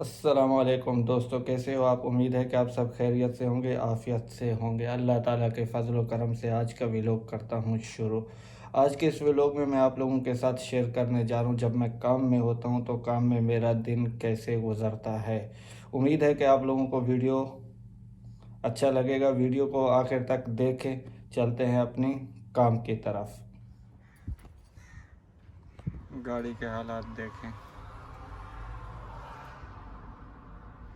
अस्सलाम वालेकुम दोस्तों, कैसे हो आप। उम्मीद है कि आप सब खैरियत से होंगे, आफ़ियत से होंगे। अल्लाह ताला के फजल व करम से आज का व्लॉग करता हूँ शुरू। आज के इस व्लॉग में मैं आप लोगों के साथ शेयर करने जा रहा हूँ जब मैं काम में होता हूँ तो काम में मेरा दिन कैसे गुजरता है। उम्मीद है कि आप लोगों को वीडियो अच्छा लगेगा। वीडियो को आखिर तक देखें। चलते हैं अपनी काम की तरफ। गाड़ी के हालात देखें।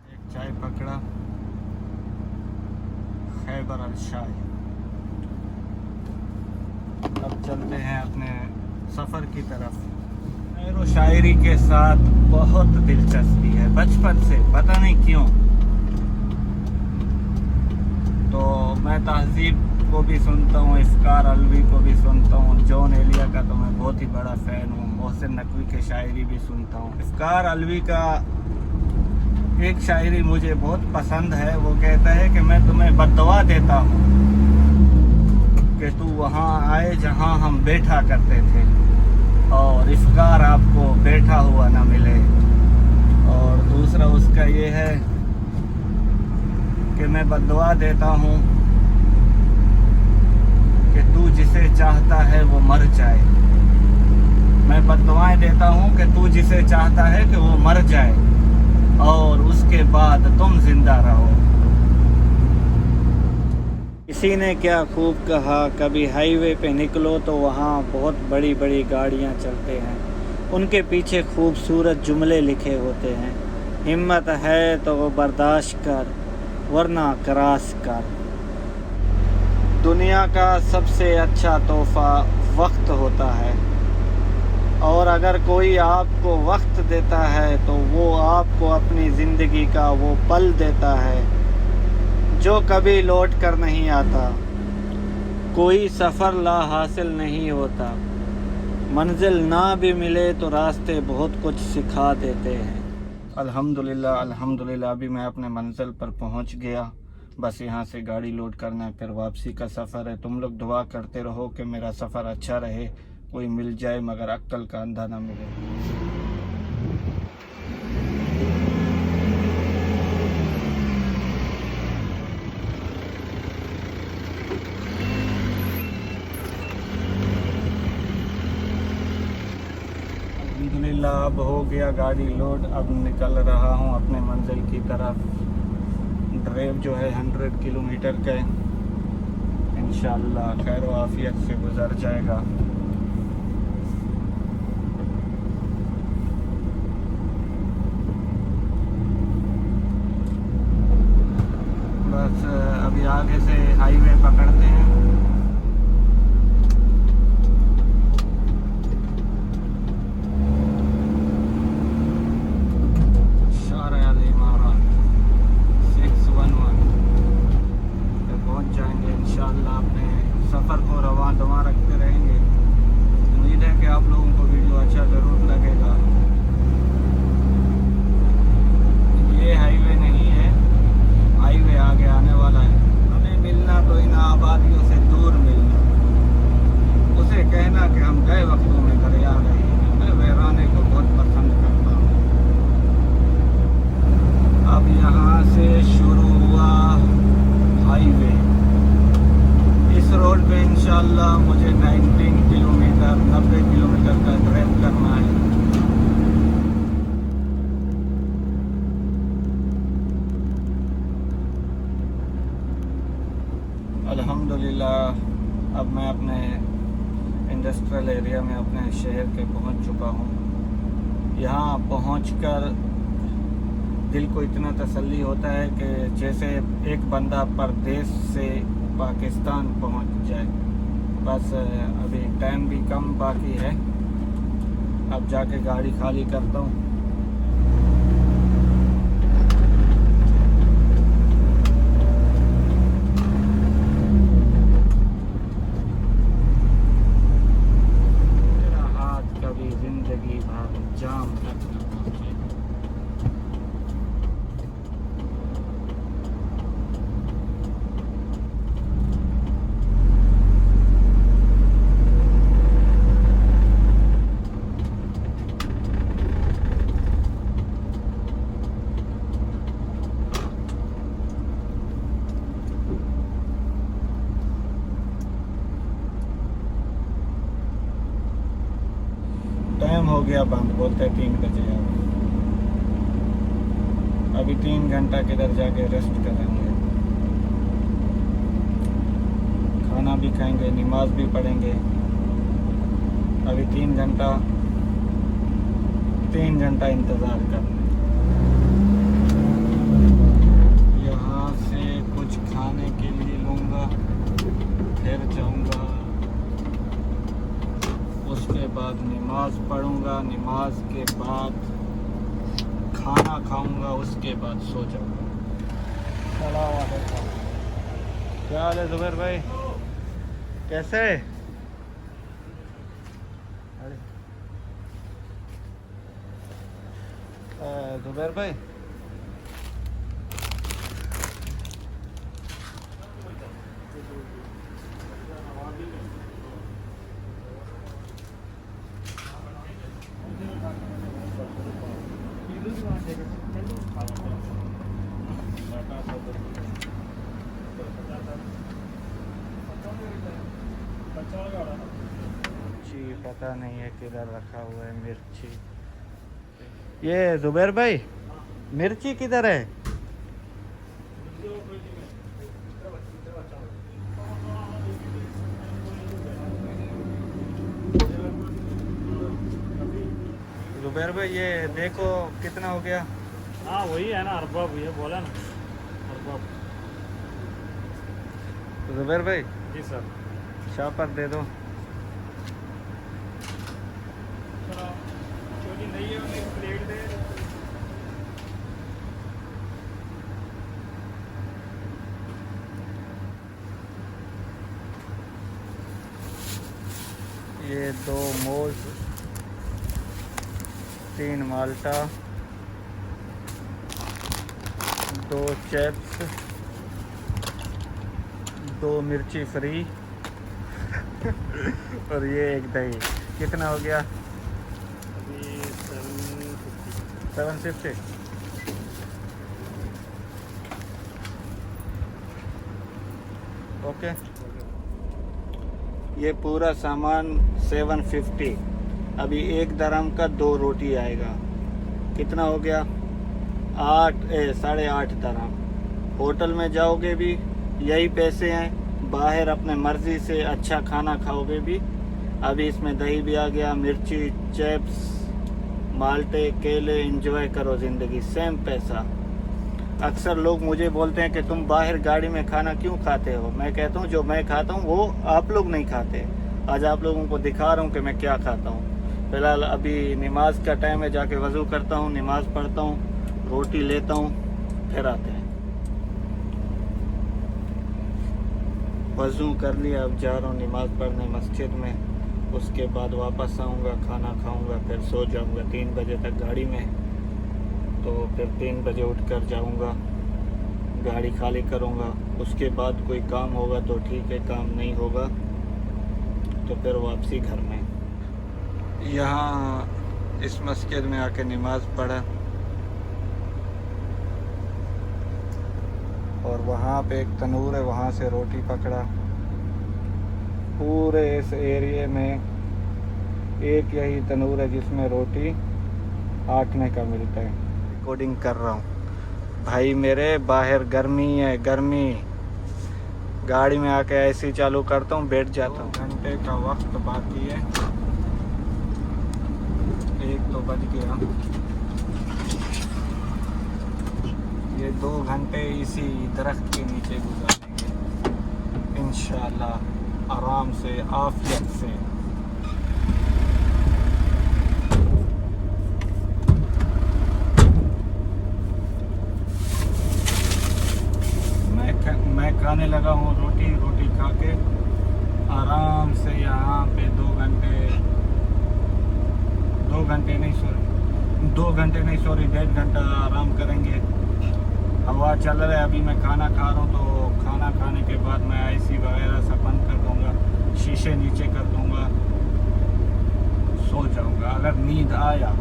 एक चाय पकड़ा, खैबर अलशाई। अब चलते हैं अपने सफ़र की तरफ। शेर व शायरी के साथ बहुत दिलचस्पी है बचपन से, पता नहीं क्यों। तो मैं तहजीब को भी सुनता हूँ, इफ्कार अलवी को भी सुनता हूँ, जॉन एलिया का तो मैं बहुत ही बड़ा फ़ैन हूँ। मोहसिन नकवी के शायरी भी सुनता हूँ। इफ्कार अलवी का एक शायरी मुझे बहुत पसंद है। वो कहता है कि मैं तुम्हें बद्दुआ देता हूँ कि तू वहाँ आए जहाँ हम बैठा करते थे, और इफ्कार आपको बैठा हुआ ना मिले। और दूसरा उसका ये है कि मैं बद्दुआ देता हूँ कि तू जिसे चाहता है वो मर जाए। मैं बद्दुआएं देता हूँ कि तू जिसे चाहता है कि वो मर जाए, और उसके बाद तुम जिंदा रहो। किसी ने क्या खूब कहा, कभी हाईवे पे निकलो तो वहाँ बहुत बड़ी बड़ी गाड़ियाँ चलते हैं, उनके पीछे खूबसूरत जुमले लिखे होते हैं। हिम्मत है तो वो बर्दाश्त कर, वरना क्रॉस कर। दुनिया का सबसे अच्छा तोहफा वक्त होता है, और अगर कोई आपको वक्त देता है तो वो आपको अपनी ज़िंदगी का वो पल देता है जो कभी लौट कर नहीं आता। कोई सफ़र ला हासिल नहीं होता, मंजिल ना भी मिले तो रास्ते बहुत कुछ सिखा देते हैं। अल्हम्दुलिल्लाह अल्हम्दुलिल्लाह, अभी मैं अपने मंजिल पर पहुंच गया। बस यहाँ से गाड़ी लोड करना है, फिर वापसी का सफ़र है। तुम लोग दुआ करते रहो कि मेरा सफ़र अच्छा रहे, कोई मिल जाए मगर अक्ल का अंधा ना मिले। अल्हम्दुलिल्लाह अब हो गया गाड़ी लोड। अब निकल रहा हूँ अपने मंजिल की तरफ। ड्राइव जो है 100 किलोमीटर का है। इंशाअल्लाह खैर व आफियत से गुजर जाएगा। बस अभी आगे से हाईवे पकड़ते हैं। शारा अल इमारात 611 पे पहुंच जाएंगे इंशाअल्लाह। अपने सफ़र को रवां दवा रखते रहेंगे। उम्मीद है कि आप लोगों को वीडियो अच्छा ज़रूर लगेगा। ये हाईवे नहीं है, हाईवे आगे आने वाला है। हमें मिलना तो इन आबादियों से दूर मिलना, उसे कहना कि हम गए वक्तों में घर आ रहे हैं। मैं वीराने को बहुत पसंद करता हूँ। अब यहाँ से शुरू हुआ हाईवे। इस रोड पे इंशाल्लाह मुझे 90 किलोमीटर का ड्राइव करना है। अल्हम्दुलिल्लाह अब मैं अपने इंडस्ट्रियल एरिया में अपने शहर के पहुंच चुका हूं। यहाँ पहुंचकर दिल को इतना तसल्ली होता है कि जैसे एक बंदा परदेश से पाकिस्तान पहुंच जाए। बस अभी टाइम भी कम बाकी है। अब जाके गाड़ी खाली करता हूँ। मेरा हाथ कभी जिंदगी भर जाम तक न पहुंचे। टाइम हो गया बंद, बोलते 3 बजे आओ। अभी 3 घंटा किधर जाके रेस्ट करेंगे, खाना भी खाएंगे, नमाज भी पढ़ेंगे। अभी 3 घंटा इंतज़ार करना। यहाँ से कुछ खाने के लिए लूँगा, फिर जाऊँगा, उसके बाद नमाज पढ़ूँगा, नमाज के बाद खाना खाऊँगा, उसके बाद सो जाऊँगा। सलाम वालेकुम। क्या हाल है जुबैर भाई, कैसे? जुबैर भाई जी पता नहीं है किधर रखा हुआ है मिर्ची। ये जुबैर भाई मिर्ची किधर है? जुबैर भाई ये देखो कितना हो गया। हाँ वही है ना, अरबाब ये बोला ना, अरबाब। जुबैर भाई जी सर। शापर दे दो। छोटी नहीं है, उन्हें प्लेट दे। ये 2 मोज, 3 माल्टा, 2 चिप्स, 2 मिर्ची फ्री और ये एक दही। कितना हो गया? अभी 750। 750। ओके ये पूरा सामान 750। अभी 1 दरहम का 2 रोटी आएगा। कितना हो गया? 8.5 दरहम। होटल में जाओगे भी यही पैसे हैं, बाहर अपने मर्ज़ी से अच्छा खाना खाओगे भी। अभी इसमें दही भी आ गया, मिर्ची, चिप्स, माल्टे, केले। एंजॉय करो ज़िंदगी, सेम पैसा। अक्सर लोग मुझे बोलते हैं कि तुम बाहर गाड़ी में खाना क्यों खाते हो। मैं कहता हूँ जो मैं खाता हूँ वो आप लोग नहीं खाते। आज आप लोगों को दिखा रहा हूँ कि मैं क्या खाता हूँ। फ़िलहाल अभी नमाज का टाइम है, जाके वज़ू करता हूँ, नमाज़ पढ़ता हूँ, रोटी लेता हूँ, फिर आते हैं। वज़ू कर लिया, अब जा रहा हूँ नमाज़ पढ़ने मस्जिद में। उसके बाद वापस आऊँगा, खाना खाऊँगा, फिर सो जाऊँगा 3 बजे तक गाड़ी में। तो फिर 3 बजे उठकर जाऊँगा, गाड़ी खाली करूँगा। उसके बाद कोई काम होगा तो ठीक है, काम नहीं होगा तो फिर वापसी घर में। यहाँ इस मस्जिद में आके नमाज़ पढ़ा और वहाँ पे एक तनूर है, वहाँ से रोटी पकड़ा। पूरे इस एरिए में एक यही तनूर है जिसमें रोटी आटने का मिलता है। रिकॉर्डिंग कर रहा हूँ भाई मेरे, बाहर गर्मी है, गर्मी। गाड़ी में आके ऐसे ही चालू करता हूँ, बैठ जाता हूँ। 2 घंटे का वक्त बाकी है, 1 तो बज गया। ये 2 घंटे इसी दरख्त के नीचे गुजारेंगे इंशाल्लाह, आराम से, आफियत से। मैं खाने लगा हूँ रोटी खा के आराम से यहाँ पे 2 घंटे नहीं सॉरी 1.5 घंटा आराम करेंगे। हवा चल रहा है, अभी मैं खाना खा रहा हूँ तो खाना खाने के बाद मैं आईसी वगैरह सब बंद कर दूँगा, शीशे नीचे कर दूँगा, सो जाऊँगा। अगर नींद आया,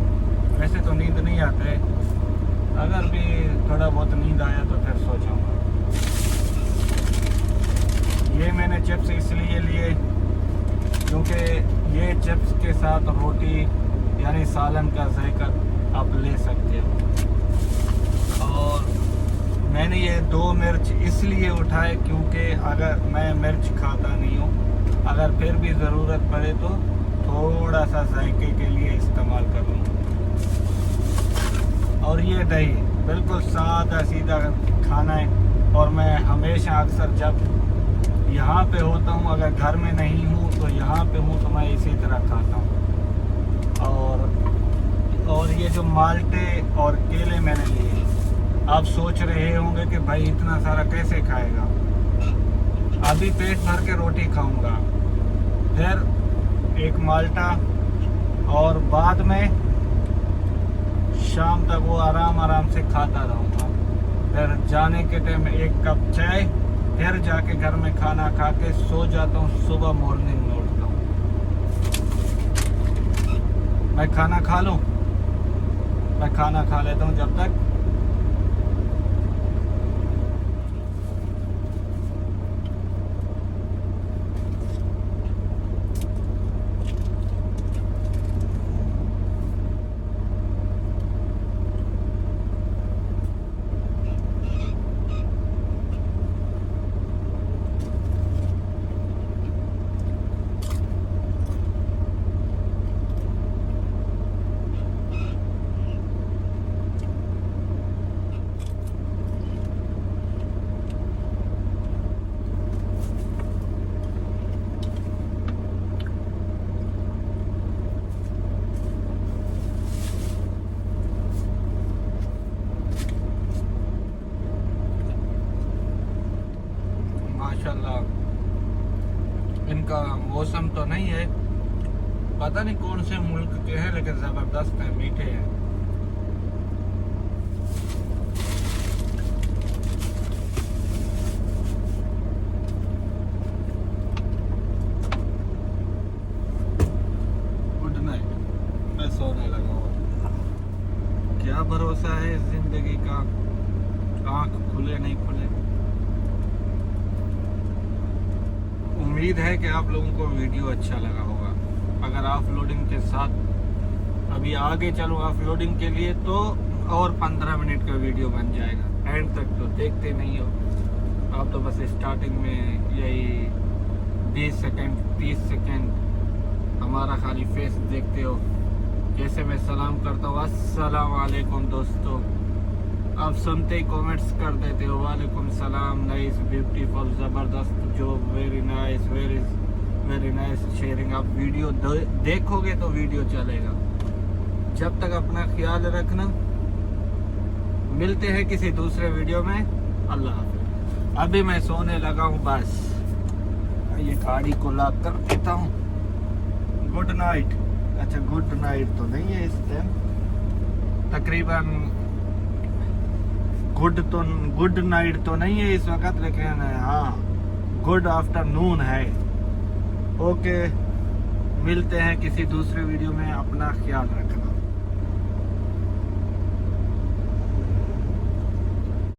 वैसे तो नींद नहीं आता है, अगर भी थोड़ा बहुत नींद आया तो फिर सो जाऊँगा। ये मैंने चिप्स इसलिए लिए क्योंकि ये चिप्स के साथ रोटी यानी सालन का जायका आप ले सकते हो। और मैंने ये 2 मिर्च इसलिए उठाए क्योंकि अगर मैं मिर्च खाता नहीं हूँ, अगर फिर भी ज़रूरत पड़े तो थोड़ा सा जायके के लिए इस्तेमाल कर लूँ। और ये दही बिल्कुल सादा सीधा खाना है, और मैं हमेशा अक्सर जब यहाँ पे होता हूँ, अगर घर में नहीं हूँ तो यहाँ पे हूँ तो मैं इसी तरह खाता हूँ। और ये जो माल्टे और केले मैंने लिए, आप सोच रहे होंगे कि भाई इतना सारा कैसे खाएगा। अभी पेट भर के रोटी खाऊंगा, फिर एक माल्टा, और बाद में शाम तक वो आराम से खाता रहूँगा। फिर जाने के टाइम 1 कप चाय, फिर जाके घर में खाना खा के सो जाता हूँ। सुबह मॉर्निंग में उठता हूँ। मैं खाना खा लूँ, मैं खाना खा लेता हूँ जब तक माशाल्लाह। इनका मौसम तो नहीं है, पता नहीं कौन से मुल्क के हैं, लेकिन ज़बरदस्त है, मीठे हैं। गुड नाइट, मैं सोने लगा हूँ। क्या भरोसा है जिंदगी का, आँख खुले नहीं खुले। उम्मीद है कि आप लोगों को वीडियो अच्छा लगा होगा। अगर ऑफलोडिंग के साथ अभी आगे चलूँ ऑफलोडिंग के लिए तो और 15 मिनट का वीडियो बन जाएगा। एंड तक तो देखते नहीं हो आप, तो बस स्टार्टिंग में यही 20 सेकंड 30 सेकंड हमारा खाली फेस देखते हो। जैसे मैं सलाम करता हूँ अस्सलाम वालेकुम दोस्तों, आप सुनते ही कमेंट्स कर देते हो वालेकुम सलाम, नाइस, ब्यूटीफुल, ज़बरदस्त, जो वेरी नाइस शेयरिंग। आप वीडियो देखोगे तो वीडियो चलेगा। जब तक अपना ख्याल रखना, मिलते हैं किसी दूसरे वीडियो में। अल्लाह हाफ़िज़। अभी मैं सोने लगा हूँ, बस ये गाड़ी को लॉक कर देता हूँ। Good night. अच्छा गुड नाइट तो नहीं है इस टाइम, तकरीबन गुड नाइट तो नहीं है इस वक्त, लेकिन हाँ गुड आफ्टरनून है। ओके, मिलते हैं किसी दूसरे वीडियो में। अपना ख्याल रखें।